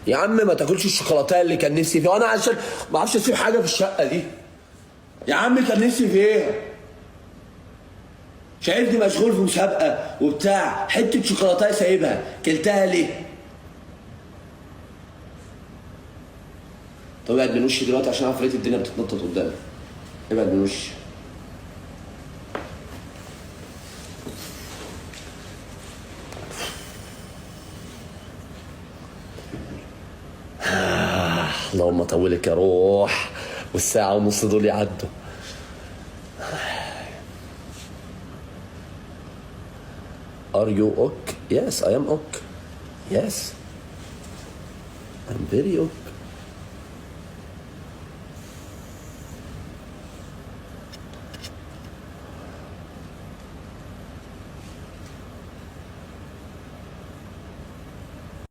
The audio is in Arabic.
يا عم ما تاكلش الشوكولاته اللي كان نفسي فيها، وانا عشان ما اعرفش اسيب حاجه في الشقه دي. يا عم كان نفسي فيها، شايفني مشغول في مسابقه وبتاع، حته شوكولاته سايبها، كلتها ليه؟ طب ابعد من وشي دلوقتي عشان اعرف لقيت الدنيا بتتنطط قدامي. ابعد من وشي. اللهم طولك يا روح، والساعة ونص دول يعدوا. Are you okay? Yes, I am okay. Yes. I'm very okay.